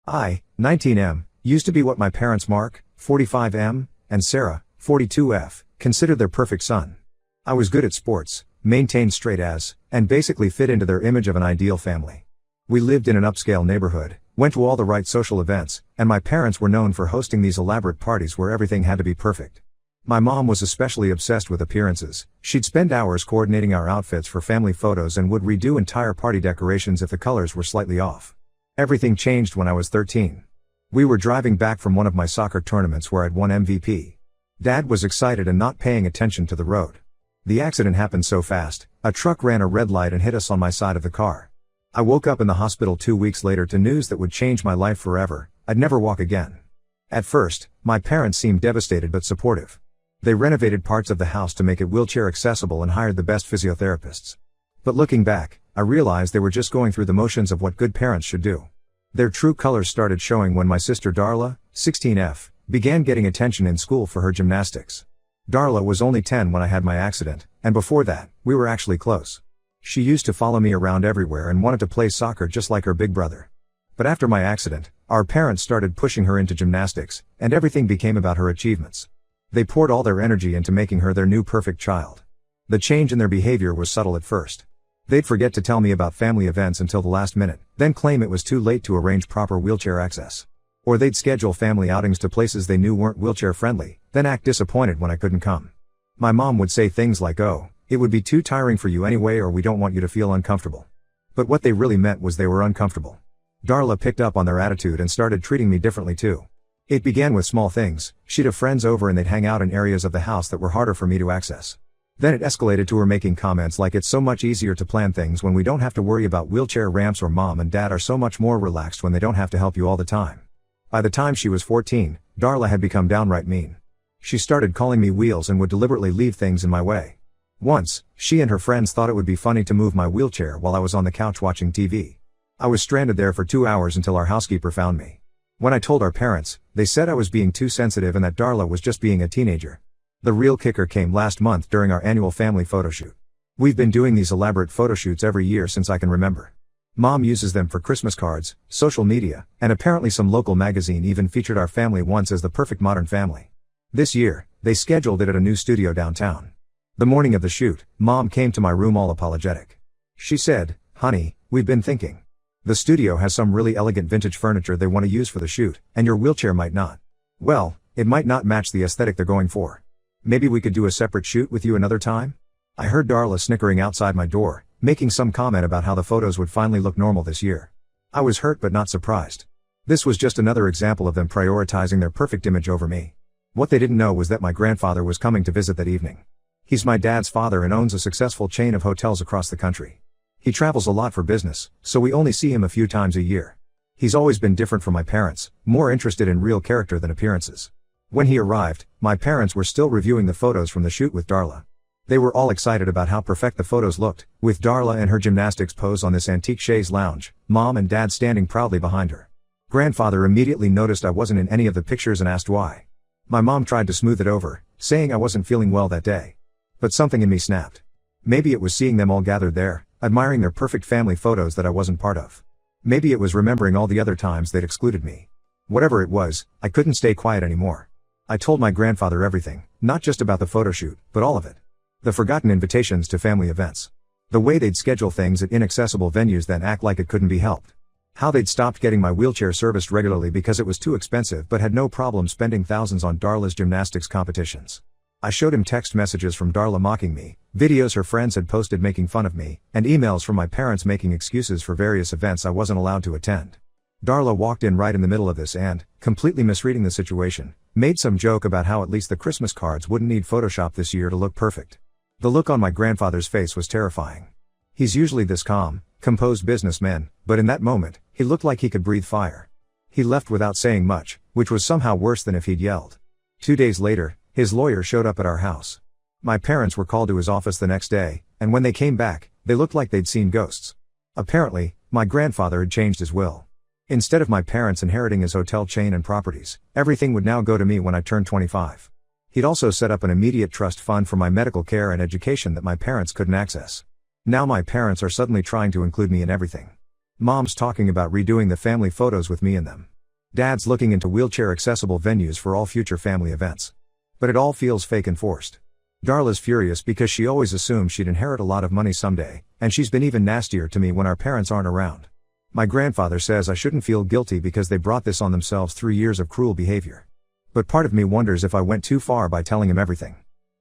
I, 19M, used to be what my parents Mark, 45M, and Sarah, 42F, considered their perfect son. I was good at sports, maintained straight A's, and basically fit into their image of an ideal family. We lived in an upscale neighborhood, went to all the right social events, and my parents were known for hosting these elaborate parties where everything had to be perfect. My mom was especially obsessed with appearances. She'd spend hours coordinating our outfits for family photos and would redo entire party decorations if the colors were slightly off. Everything changed when I was 13. We were driving back from one of my soccer tournaments where I'd won MVP. Dad was excited and not paying attention to the road. The accident happened so fast, a truck ran a red light and hit us on my side of the car. I woke up in the hospital 2 weeks later to news that would change my life forever. I'd never walk again. At first, my parents seemed devastated but supportive. They renovated parts of the house to make it wheelchair accessible and hired the best physiotherapists. But looking back, I realized they were just going through the motions of what good parents should do. Their true colors started showing when my sister Darla, 16F, began getting attention in school for her gymnastics. Darla was only 10 when I had my accident, and before that, we were actually close. She used to follow me around everywhere and wanted to play soccer just like her big brother. But after my accident, our parents started pushing her into gymnastics, and everything became about her achievements. They poured all their energy into making her their new perfect child. The change in their behavior was subtle at first. They'd forget to tell me about family events until the last minute, then claim it was too late to arrange proper wheelchair access. Or they'd schedule family outings to places they knew weren't wheelchair friendly, then act disappointed when I couldn't come. My mom would say things like, "Oh, it would be too tiring for you anyway, or we don't want you to feel uncomfortable." But what they really meant was they were uncomfortable. Darla picked up on their attitude and started treating me differently too. It began with small things. She'd have friends over and they'd hang out in areas of the house that were harder for me to access. Then it escalated to her making comments like it's so much easier to plan things when we don't have to worry about wheelchair ramps, or mom and dad are so much more relaxed when they don't have to help you all the time. By the time she was 14, Darla had become downright mean. She started calling me wheels and would deliberately leave things in my way. Once, she and her friends thought it would be funny to move my wheelchair while I was on the couch watching TV. I was stranded there for 2 hours until our housekeeper found me. When I told our parents, they said I was being too sensitive and that Darla was just being a teenager. The real kicker came last month during our annual family photo shoot. We've been doing these elaborate photo shoots every year since I can remember. Mom uses them for Christmas cards, social media, and apparently some local magazine even featured our family once as the perfect modern family. This year, they scheduled it at a new studio downtown. The morning of the shoot, Mom came to my room all apologetic. She said, "Honey, we've been thinking. The studio has some really elegant vintage furniture they want to use for the shoot, and your wheelchair might not. Well, it might not match the aesthetic they're going for. Maybe we could do a separate shoot with you another time?" I heard Darla snickering outside my door, making some comment about how the photos would finally look normal this year. I was hurt but not surprised. This was just another example of them prioritizing their perfect image over me. What they didn't know was that my grandfather was coming to visit that evening. He's my dad's father and owns a successful chain of hotels across the country. He travels a lot for business, so we only see him a few times a year. He's always been different from my parents, more interested in real character than appearances. When he arrived, my parents were still reviewing the photos from the shoot with Darla. They were all excited about how perfect the photos looked, with Darla in her gymnastics pose on this antique chaise lounge, Mom and Dad standing proudly behind her. Grandfather immediately noticed I wasn't in any of the pictures and asked why. My mom tried to smooth it over, saying I wasn't feeling well that day. But something in me snapped. Maybe it was seeing them all gathered there, admiring their perfect family photos that I wasn't part of. Maybe it was remembering all the other times they'd excluded me. Whatever it was, I couldn't stay quiet anymore. I told my grandfather everything, not just about the photo shoot, but all of it. The forgotten invitations to family events. The way they'd schedule things at inaccessible venues then act like it couldn't be helped. How they'd stopped getting my wheelchair serviced regularly because it was too expensive but had no problem spending thousands on Darla's gymnastics competitions. I showed him text messages from Darla mocking me, videos her friends had posted making fun of me, and emails from my parents making excuses for various events I wasn't allowed to attend. Darla walked in right in the middle of this and, completely misreading the situation, made some joke about how at least the Christmas cards wouldn't need Photoshop this year to look perfect. The look on my grandfather's face was terrifying. He's usually this calm, composed businessman, but in that moment, he looked like he could breathe fire. He left without saying much, which was somehow worse than if he'd yelled. 2 days later, his lawyer showed up at our house. My parents were called to his office the next day, and when they came back, they looked like they'd seen ghosts. Apparently, my grandfather had changed his will. Instead of my parents inheriting his hotel chain and properties, everything would now go to me when I turned 25. He'd also set up an immediate trust fund for my medical care and education that my parents couldn't access. Now my parents are suddenly trying to include me in everything. Mom's talking about redoing the family photos with me in them. Dad's looking into wheelchair accessible venues for all future family events. But it all feels fake and forced. Darla's furious because she always assumed she'd inherit a lot of money someday, and she's been even nastier to me when our parents aren't around. My grandfather says I shouldn't feel guilty because they brought this on themselves through years of cruel behavior. But part of me wonders if I went too far by telling him everything.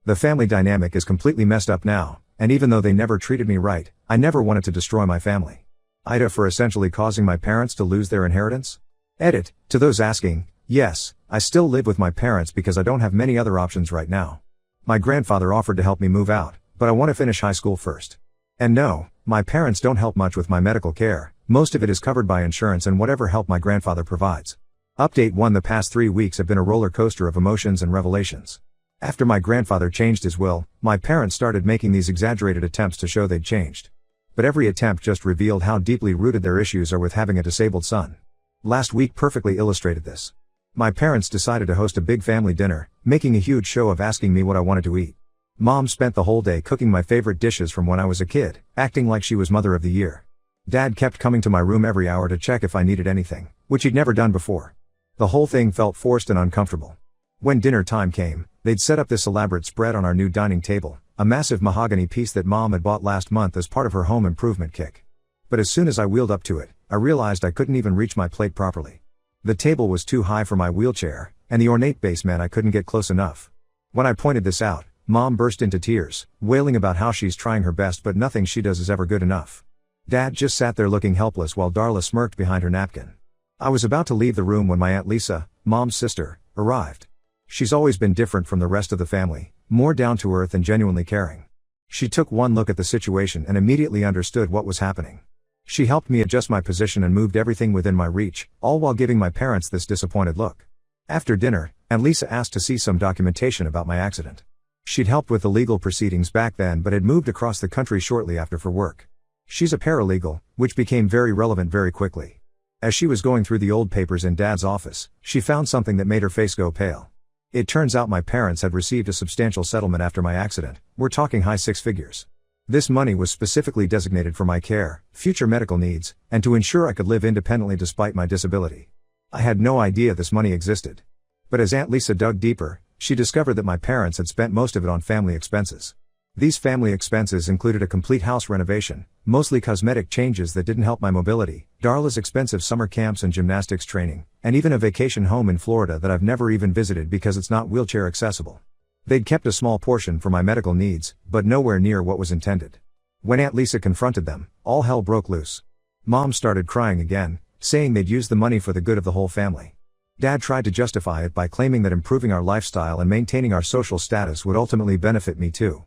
The family dynamic is completely messed up now, and even though they never treated me right, I never wanted to destroy my family. Ida for essentially causing my parents to lose their inheritance? Edit, to those asking, yes, I still live with my parents because I don't have many other options right now. My grandfather offered to help me move out, but I want to finish high school first. And no, my parents don't help much with my medical care, most of it is covered by insurance and whatever help my grandfather provides. Update 1: The past 3 weeks have been a roller coaster of emotions and revelations. After my grandfather changed his will, my parents started making these exaggerated attempts to show they'd changed. But every attempt just revealed how deeply rooted their issues are with having a disabled son. Last week perfectly illustrated this. My parents decided to host a big family dinner, making a huge show of asking me what I wanted to eat. Mom spent the whole day cooking my favorite dishes from when I was a kid, acting like she was mother of the year. Dad kept coming to my room every hour to check if I needed anything, which he'd never done before. The whole thing felt forced and uncomfortable. When dinner time came, they'd set up this elaborate spread on our new dining table, a massive mahogany piece that Mom had bought last month as part of her home improvement kick. But as soon as I wheeled up to it, I realized I couldn't even reach my plate properly. The table was too high for my wheelchair, and the ornate base meant I couldn't get close enough. When I pointed this out, Mom burst into tears, wailing about how she's trying her best but nothing she does is ever good enough. Dad just sat there looking helpless while Darla smirked behind her napkin. I was about to leave the room when my Aunt Lisa, Mom's sister, arrived. She's always been different from the rest of the family, more down to earth and genuinely caring. She took one look at the situation and immediately understood what was happening. She helped me adjust my position and moved everything within my reach, all while giving my parents this disappointed look. After dinner, Aunt Lisa asked to see some documentation about my accident. She'd helped with the legal proceedings back then but had moved across the country shortly after for work. She's a paralegal, which became very relevant very quickly. As she was going through the old papers in Dad's office, she found something that made her face go pale. It turns out my parents had received a substantial settlement after my accident, we're talking high 6 figures. This money was specifically designated for my care, future medical needs, and to ensure I could live independently despite my disability. I had no idea this money existed. But as Aunt Lisa dug deeper, she discovered that my parents had spent most of it on family expenses. These family expenses included a complete house renovation, mostly cosmetic changes that didn't help my mobility, Darla's expensive summer camps and gymnastics training, and even a vacation home in Florida that I've never even visited because it's not wheelchair accessible. They'd kept a small portion for my medical needs, but nowhere near what was intended. When Aunt Lisa confronted them, all hell broke loose. Mom started crying again, saying they'd used the money for the good of the whole family. Dad tried to justify it by claiming that improving our lifestyle and maintaining our social status would ultimately benefit me too.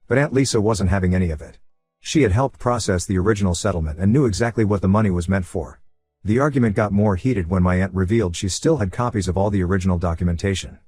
But Aunt Lisa wasn't having any of it. She had helped process the original settlement and knew exactly what the money was meant for. The argument got more heated when my aunt revealed she still had copies of all the original documentation.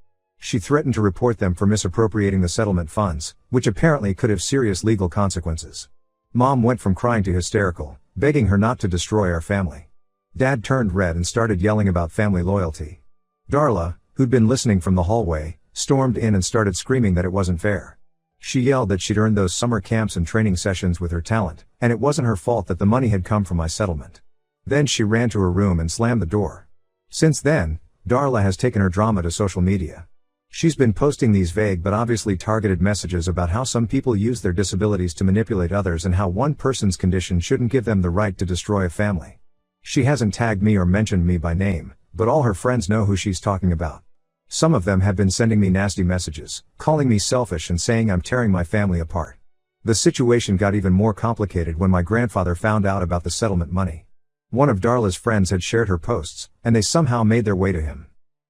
She threatened to report them for misappropriating the settlement funds, which apparently could have serious legal consequences. Mom went from crying to hysterical, begging her not to destroy our family. Dad turned red and started yelling about family loyalty. Darla, who'd been listening from the hallway, stormed in and started screaming that it wasn't fair. She yelled that she'd earned those summer camps and training sessions with her talent, and it wasn't her fault that the money had come from my settlement. Then she ran to her room and slammed the door. Since then, Darla has taken her drama to social media. She's been posting these vague but obviously targeted messages about how some people use their disabilities to manipulate others and how one person's condition shouldn't give them the right to destroy a family. She hasn't tagged me or mentioned me by name, but all her friends know who she's talking about. Some of them have been sending me nasty messages, calling me selfish and saying I'm tearing my family apart. The situation got even more complicated when my grandfather found out about the settlement money. One of Darla's friends had shared her posts, and they somehow made their way to him.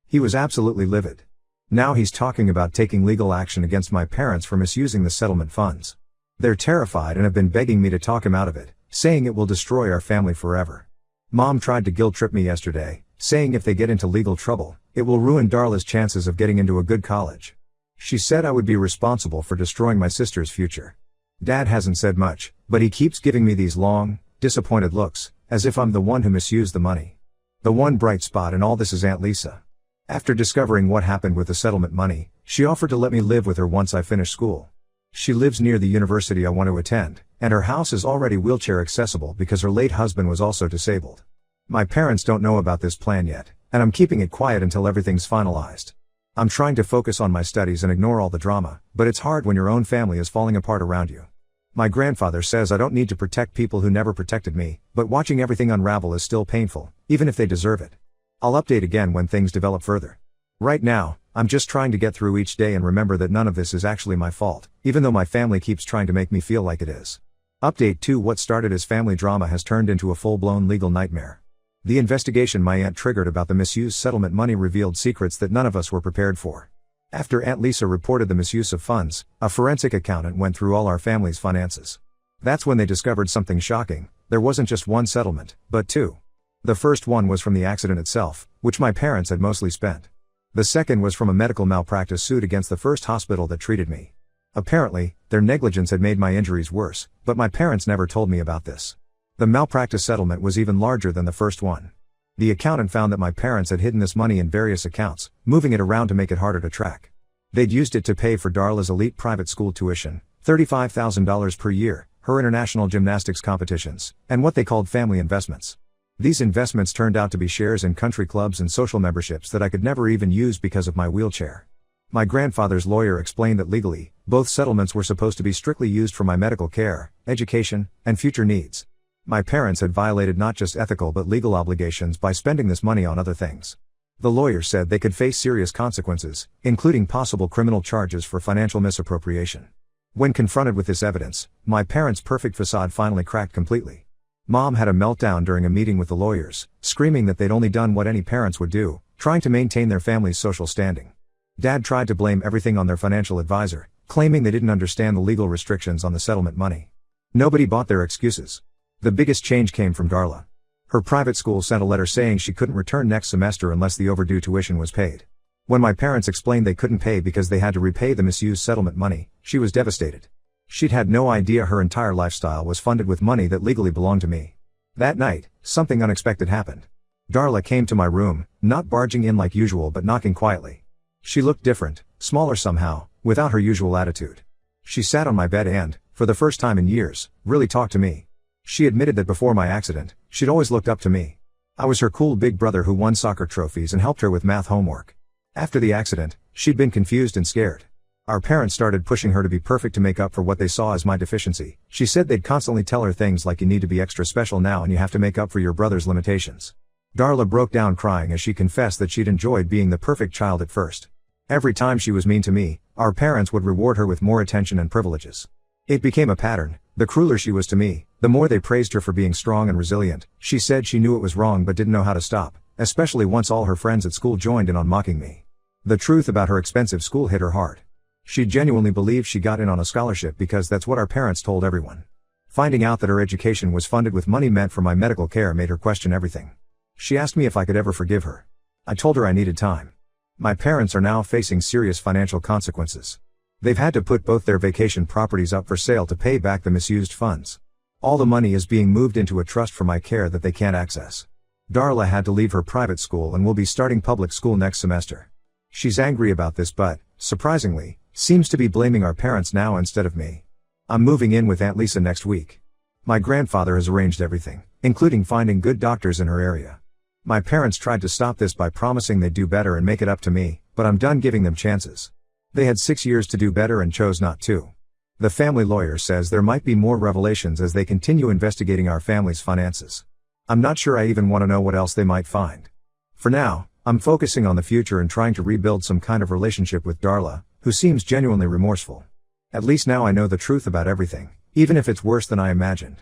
He was absolutely livid. Now he's talking about taking legal action against my parents for misusing the settlement funds. They're terrified and have been begging me to talk him out of it, saying it will destroy our family forever. Mom tried to guilt trip me yesterday, saying if they get into legal trouble, it will ruin Darla's chances of getting into a good college. She said I would be responsible for destroying my sister's future. Dad hasn't said much, but he keeps giving me these long, disappointed looks, as if I'm the one who misused the money. The one bright spot in all this is Aunt Lisa. After discovering what happened with the settlement money, she offered to let me live with her once I finish school. She lives near the university I want to attend, and her house is already wheelchair accessible because her late husband was also disabled. My parents don't know about this plan yet, And I'm keeping it quiet until everything's finalized. I'm trying to focus on my studies and ignore all the drama, but it's hard when your own family is falling apart around you. My grandfather says I don't need to protect people who never protected me, but watching everything unravel is still painful, even if they deserve it. I'll update again when things develop further. Right now, I'm just trying to get through each day and remember that none of this is actually my fault, even though my family keeps trying to make me feel like it is. Update 2: What started as family drama has turned into a full-blown legal nightmare. The investigation my aunt triggered about the misuse settlement money revealed secrets that none of us were prepared for. After Aunt Lisa reported the misuse of funds, a forensic accountant went through all our family's finances. That's when they discovered something shocking: there wasn't just one settlement, but two. The first one was from the accident itself, which my parents had mostly spent. The second was from a medical malpractice suit against the first hospital that treated me. Apparently, their negligence had made my injuries worse, but my parents never told me about this. The malpractice settlement was even larger than the first one. The accountant found that my parents had hidden this money in various accounts, moving it around to make it harder to track. They'd used it to pay for Darla's elite private school tuition, $35,000 per year, her international gymnastics competitions, and what they called family investments. These investments turned out to be shares in country clubs and social memberships that I could never even use because of my wheelchair. My grandfather's lawyer explained that legally, both settlements were supposed to be strictly used for my medical care, education, and future needs. My parents had violated not just ethical but legal obligations by spending this money on other things. The lawyer said they could face serious consequences, including possible criminal charges for financial misappropriation. When confronted with this evidence, my parents' perfect facade finally cracked completely. Mom had a meltdown during a meeting with the lawyers, screaming that they'd only done what any parents would do, trying to maintain their family's social standing. Dad tried to blame everything on their financial advisor, claiming they didn't understand the legal restrictions on the settlement money. Nobody bought their excuses. The biggest change came from Darla. Her private school sent a letter saying she couldn't return next semester unless the overdue tuition was paid. When my parents explained they couldn't pay because they had to repay the misused settlement money, she was devastated. She'd had no idea her entire lifestyle was funded with money that legally belonged to me. That night, something unexpected happened. Darla came to my room, not barging in like usual but knocking quietly. She looked different, smaller somehow, without her usual attitude. She sat on my bed and, for the first time in years, really talked to me. She admitted that before my accident, she'd always looked up to me. I was her cool big brother who won soccer trophies and helped her with math homework. After the accident, she'd been confused and scared. Our parents started pushing her to be perfect to make up for what they saw as my deficiency. She said they'd constantly tell her things like, you need to be extra special now and you have to make up for your brother's limitations. Darla broke down crying as she confessed that she'd enjoyed being the perfect child at first. Every time she was mean to me, our parents would reward her with more attention and privileges. It became a pattern. The crueler she was to me, the more they praised her for being strong and resilient. She said she knew it was wrong but didn't know how to stop, especially once all her friends at school joined in on mocking me. The truth about her expensive school hit her hard. She genuinely believed she got in on a scholarship because that's what our parents told everyone. Finding out that her education was funded with money meant for my medical care made her question everything. She asked me if I could ever forgive her. I told her I needed time. My parents are now facing serious financial consequences. They've had to put both their vacation properties up for sale to pay back the misused funds. All the money is being moved into a trust for my care that they can't access. Darla had to leave her private school and will be starting public school next semester. She's angry about this but, surprisingly, seems to be blaming our parents now instead of me. I'm moving in with Aunt Lisa next week. My grandfather has arranged everything, including finding good doctors in her area. My parents tried to stop this by promising they'd do better and make it up to me, but I'm done giving them chances. They had 6 years to do better and chose not to. The family lawyer says there might be more revelations as they continue investigating our family's finances. I'm not sure I even want to know what else they might find. For now, I'm focusing on the future and trying to rebuild some kind of relationship with Darla, who seems genuinely remorseful. At least now I know the truth about everything, even if it's worse than I imagined.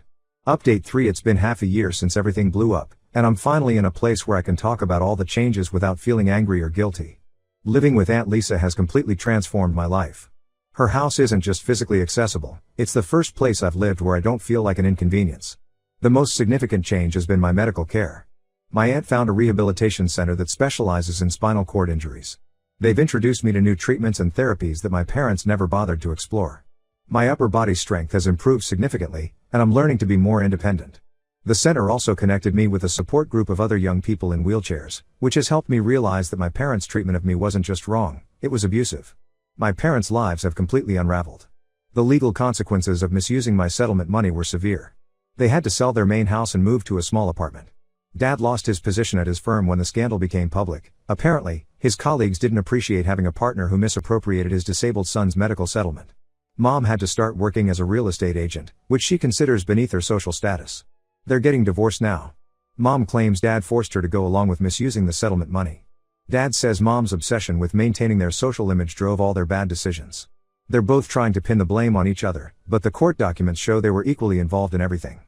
Update 3: It's been half a year since everything blew up, and I'm finally in a place where I can talk about all the changes without feeling angry or guilty. Living with Aunt Lisa has completely transformed my life. Her house isn't just physically accessible, it's the first place I've lived where I don't feel like an inconvenience. The most significant change has been my medical care. My aunt found a rehabilitation center that specializes in spinal cord injuries. They've introduced me to new treatments and therapies that my parents never bothered to explore. My upper body strength has improved significantly, and I'm learning to be more independent. The center also connected me with a support group of other young people in wheelchairs, which has helped me realize that my parents' treatment of me wasn't just wrong, it was abusive. My parents' lives have completely unraveled. The legal consequences of misusing my settlement money were severe. They had to sell their main house and move to a small apartment. Dad lost his position at his firm when the scandal became public. Apparently, his colleagues didn't appreciate having a partner who misappropriated his disabled son's medical settlement. Mom had to start working as a real estate agent, which she considers beneath her social status. They're getting divorced now. Mom claims Dad forced her to go along with misusing the settlement money. Dad says Mom's obsession with maintaining their social image drove all their bad decisions. They're both trying to pin the blame on each other, but the court documents show they were equally involved in everything.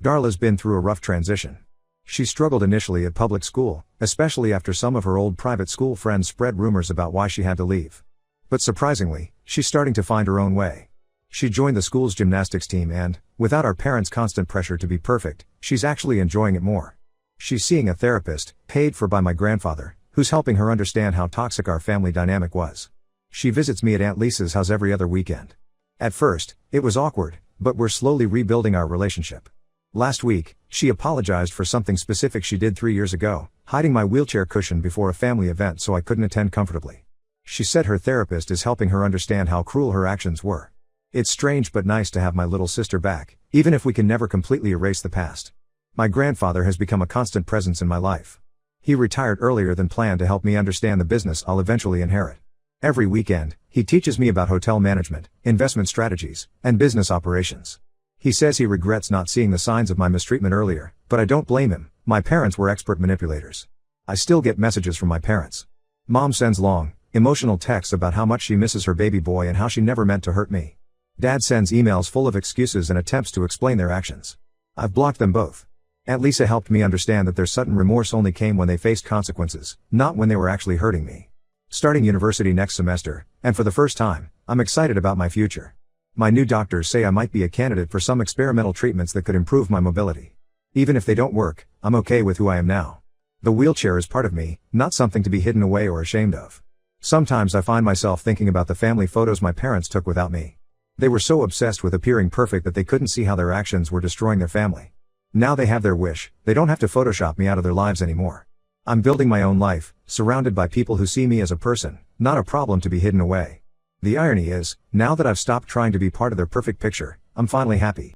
Darla's been through a rough transition. She struggled initially at public school, especially after some of her old private school friends spread rumors about why she had to leave. But surprisingly, she's starting to find her own way. She joined the school's gymnastics team and, without our parents' constant pressure to be perfect, she's actually enjoying it more. She's seeing a therapist, paid for by my grandfather, who's helping her understand how toxic our family dynamic was. She visits me at Aunt Lisa's house every other weekend. At first, it was awkward, but we're slowly rebuilding our relationship. Last week, she apologized for something specific she did 3 years ago, hiding my wheelchair cushion before a family event so I couldn't attend comfortably. She said her therapist is helping her understand how cruel her actions were. It's strange but nice to have my little sister back, even if we can never completely erase the past. My grandfather has become a constant presence in my life. He retired earlier than planned to help me understand the business I'll eventually inherit. Every weekend, he teaches me about hotel management, investment strategies, and business operations. He says he regrets not seeing the signs of my mistreatment earlier, but I don't blame him. My parents were expert manipulators. I still get messages from my parents. Mom sends long, emotional texts about how much she misses her baby boy and how she never meant to hurt me. Dad sends emails full of excuses and attempts to explain their actions. I've blocked them both. Aunt Lisa helped me understand that their sudden remorse only came when they faced consequences, not when they were actually hurting me. Starting university next semester, and for the first time, I'm excited about my future. My new doctors say I might be a candidate for some experimental treatments that could improve my mobility. Even if they don't work, I'm okay with who I am now. The wheelchair is part of me, not something to be hidden away or ashamed of. Sometimes I find myself thinking about the family photos my parents took without me. They were so obsessed with appearing perfect that they couldn't see how their actions were destroying their family. Now they have their wish, they don't have to Photoshop me out of their lives anymore. I'm building my own life, surrounded by people who see me as a person, not a problem to be hidden away. The irony is, now that I've stopped trying to be part of their perfect picture, I'm finally happy.